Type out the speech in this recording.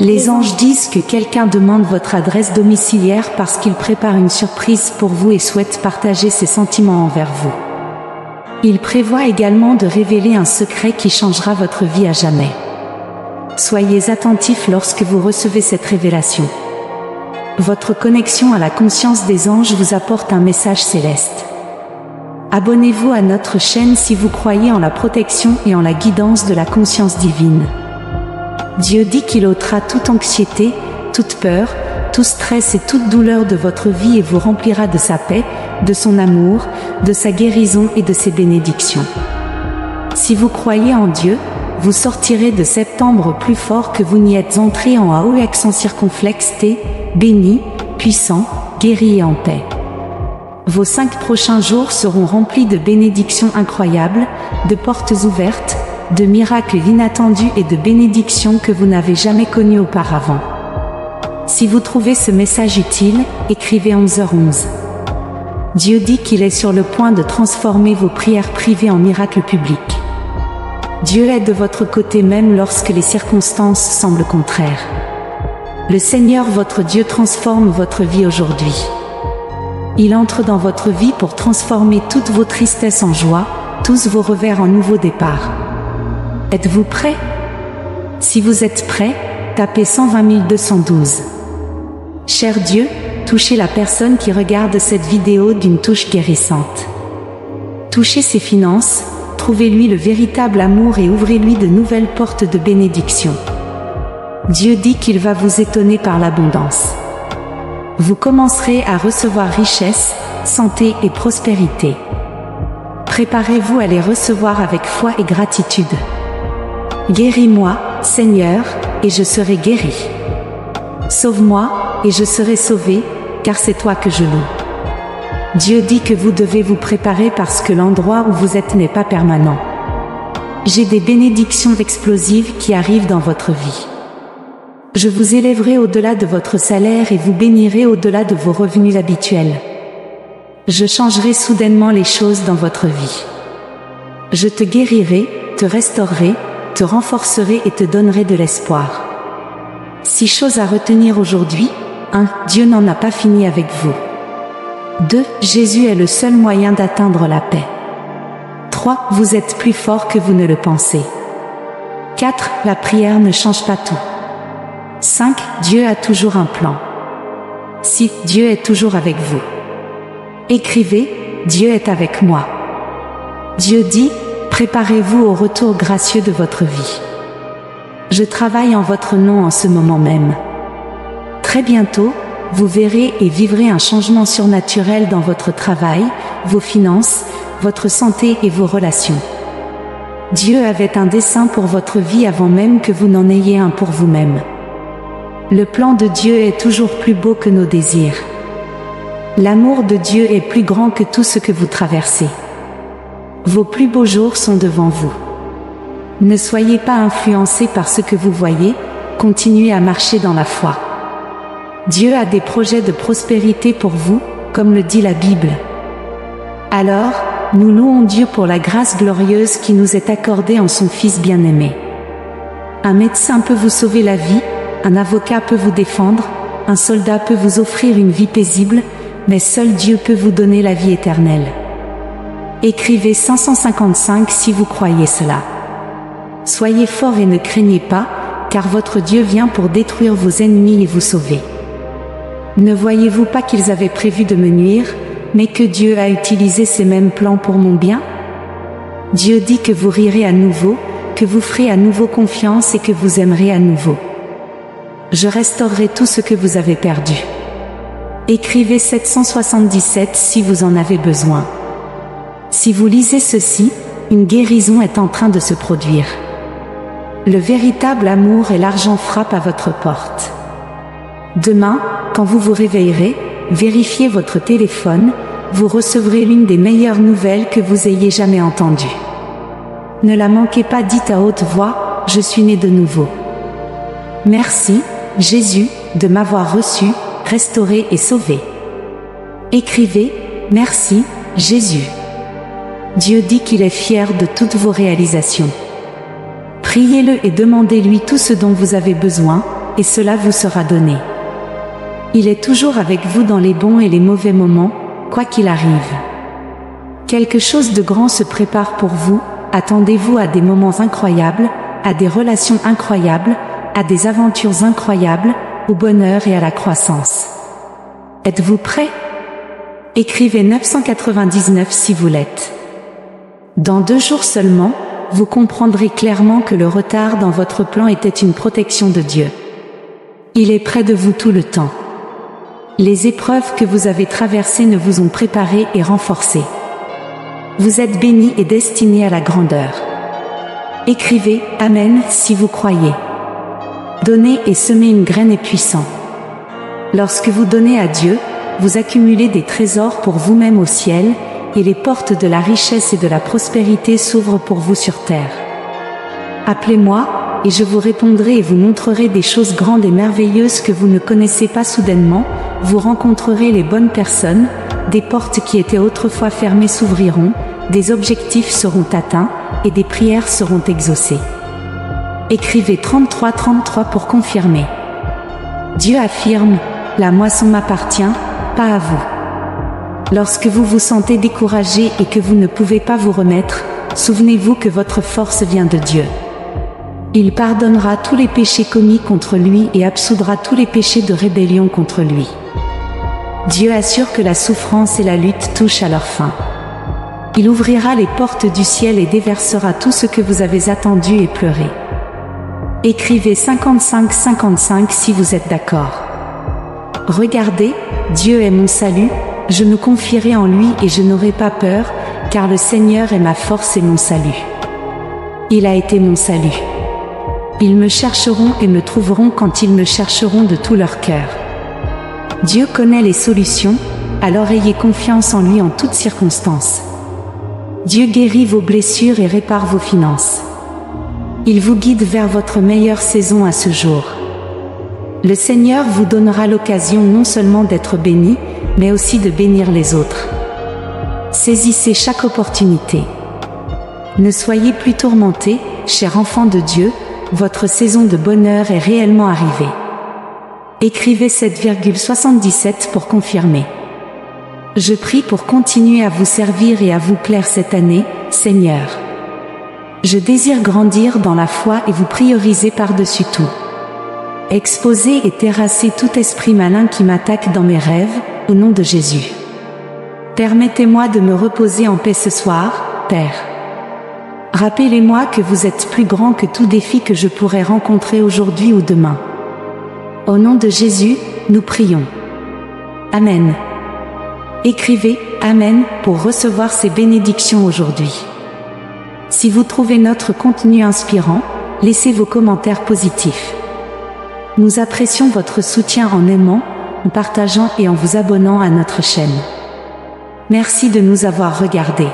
Les anges disent que quelqu'un demande votre adresse domiciliaire parce qu'il prépare une surprise pour vous et souhaite partager ses sentiments envers vous. Il prévoit également de révéler un secret qui changera votre vie à jamais. Soyez attentifs lorsque vous recevez cette révélation. Votre connexion à la conscience des anges vous apporte un message céleste. Abonnez-vous à notre chaîne si vous croyez en la protection et en la guidance de la conscience divine. Dieu dit qu'il ôtera toute anxiété, toute peur, tout stress et toute douleur de votre vie et vous remplira de sa paix, de son amour, de sa guérison et de ses bénédictions. Si vous croyez en Dieu, vous sortirez de septembre plus fort que vous n'y êtes entré en AOX sans circonflexité, béni, puissant, guéri et en paix. Vos 5 prochains jours seront remplis de bénédictions incroyables, de portes ouvertes, de miracles inattendus et de bénédictions que vous n'avez jamais connues auparavant. Si vous trouvez ce message utile, écrivez 11h11. Dieu dit qu'il est sur le point de transformer vos prières privées en miracles publics. Dieu est de votre côté même lorsque les circonstances semblent contraires. Le Seigneur votre Dieu transforme votre vie aujourd'hui. Il entre dans votre vie pour transformer toutes vos tristesses en joie, tous vos revers en nouveau départ. Êtes-vous prêt? Si vous êtes prêt, tapez 120 212. Cher Dieu, touchez la personne qui regarde cette vidéo d'une touche guérissante. Touchez ses finances, trouvez-lui le véritable amour et ouvrez-lui de nouvelles portes de bénédiction. Dieu dit qu'il va vous étonner par l'abondance. Vous commencerez à recevoir richesse, santé et prospérité. Préparez-vous à les recevoir avec foi et gratitude. Guéris-moi, Seigneur, et je serai guéri. Sauve-moi, et je serai sauvé, car c'est toi que je loue. Dieu dit que vous devez vous préparer parce que l'endroit où vous êtes n'est pas permanent. J'ai des bénédictions explosives qui arrivent dans votre vie. Je vous élèverai au-delà de votre salaire et vous bénirai au-delà de vos revenus habituels. Je changerai soudainement les choses dans votre vie. Je te guérirai, te restaurerai, te renforcerai et te donnerai de l'espoir. 6 choses à retenir aujourd'hui. 1. Dieu n'en a pas fini avec vous. 2. Jésus est le seul moyen d'atteindre la paix. 3. Vous êtes plus fort que vous ne le pensez. 4. La prière ne change pas tout. 5. Dieu a toujours un plan. 6. Dieu est toujours avec vous. Écrivez, Dieu est avec moi. Dieu dit, préparez-vous au retour gracieux de votre vie. Je travaille en votre nom en ce moment même. Très bientôt, vous verrez et vivrez un changement surnaturel dans votre travail, vos finances, votre santé et vos relations. Dieu avait un dessein pour votre vie avant même que vous n'en ayez un pour vous-même. Le plan de Dieu est toujours plus beau que nos désirs. L'amour de Dieu est plus grand que tout ce que vous traversez. Vos plus beaux jours sont devant vous. Ne soyez pas influencés par ce que vous voyez, continuez à marcher dans la foi. Dieu a des projets de prospérité pour vous, comme le dit la Bible. Alors, nous louons Dieu pour la grâce glorieuse qui nous est accordée en son Fils bien-aimé. Un médecin peut vous sauver la vie, un avocat peut vous défendre, un soldat peut vous offrir une vie paisible, mais seul Dieu peut vous donner la vie éternelle. Écrivez 555 si vous croyez cela. Soyez forts et ne craignez pas, car votre Dieu vient pour détruire vos ennemis et vous sauver. Ne voyez-vous pas qu'ils avaient prévu de me nuire, mais que Dieu a utilisé ces mêmes plans pour mon bien? Dieu dit que vous rirez à nouveau, que vous ferez à nouveau confiance et que vous aimerez à nouveau. Je restaurerai tout ce que vous avez perdu. Écrivez 777 si vous en avez besoin. Si vous lisez ceci, une guérison est en train de se produire. Le véritable amour et l'argent frappent à votre porte. Demain, quand vous vous réveillerez, vérifiez votre téléphone, vous recevrez l'une des meilleures nouvelles que vous ayez jamais entendues. Ne la manquez pas, dites à haute voix, je suis né de nouveau. Merci, Jésus, de m'avoir reçu, restauré et sauvé. Écrivez, merci, Jésus. Dieu dit qu'il est fier de toutes vos réalisations. Priez-le et demandez-lui tout ce dont vous avez besoin, et cela vous sera donné. Il est toujours avec vous dans les bons et les mauvais moments, quoi qu'il arrive. Quelque chose de grand se prépare pour vous, attendez-vous à des moments incroyables, à des relations incroyables, à des aventures incroyables, au bonheur et à la croissance. Êtes-vous prêt? Écrivez 999 si vous l'êtes. Dans 2 jours seulement, vous comprendrez clairement que le retard dans votre plan était une protection de Dieu. Il est près de vous tout le temps. Les épreuves que vous avez traversées ne vous ont préparé et renforcé. Vous êtes bénis et destinés à la grandeur. Écrivez « Amen » si vous croyez. Donner et semer une graine est puissant. Lorsque vous donnez à Dieu, vous accumulez des trésors pour vous-même au ciel, et les portes de la richesse et de la prospérité s'ouvrent pour vous sur terre. Appelez-moi, et je vous répondrai et vous montrerai des choses grandes et merveilleuses que vous ne connaissez pas soudainement, vous rencontrerez les bonnes personnes, des portes qui étaient autrefois fermées s'ouvriront, des objectifs seront atteints, et des prières seront exaucées. Écrivez 33 pour confirmer. Dieu affirme, la moisson m'appartient, pas à vous. Lorsque vous vous sentez découragé et que vous ne pouvez pas vous remettre, souvenez-vous que votre force vient de Dieu. Il pardonnera tous les péchés commis contre lui et absoudra tous les péchés de rébellion contre lui. Dieu assure que la souffrance et la lutte touchent à leur fin. Il ouvrira les portes du ciel et déversera tout ce que vous avez attendu et pleuré. Écrivez 55 si vous êtes d'accord. Regardez, Dieu est mon salut, je me confierai en lui et je n'aurai pas peur, car le Seigneur est ma force et mon salut. Il a été mon salut. Ils me chercheront et me trouveront quand ils me chercheront de tout leur cœur. Dieu connaît les solutions, alors ayez confiance en lui en toutes circonstances. Dieu guérit vos blessures et répare vos finances. Il vous guide vers votre meilleure saison à ce jour. Le Seigneur vous donnera l'occasion non seulement d'être béni, mais aussi de bénir les autres. Saisissez chaque opportunité. Ne soyez plus tourmentés, chers enfants de Dieu, votre saison de bonheur est réellement arrivée. Écrivez 7,77 pour confirmer. Je prie pour continuer à vous servir et à vous plaire cette année, Seigneur. Je désire grandir dans la foi et vous prioriser par-dessus tout. Exposez et terrassez tout esprit malin qui m'attaque dans mes rêves, au nom de Jésus. Permettez-moi de me reposer en paix ce soir, Père. Rappelez-moi que vous êtes plus grand que tout défi que je pourrais rencontrer aujourd'hui ou demain. Au nom de Jésus, nous prions. Amen. Écrivez « Amen » pour recevoir ces bénédictions aujourd'hui. Si vous trouvez notre contenu inspirant, laissez vos commentaires positifs. Nous apprécions votre soutien en aimant, en partageant et en vous abonnant à notre chaîne. Merci de nous avoir regardés.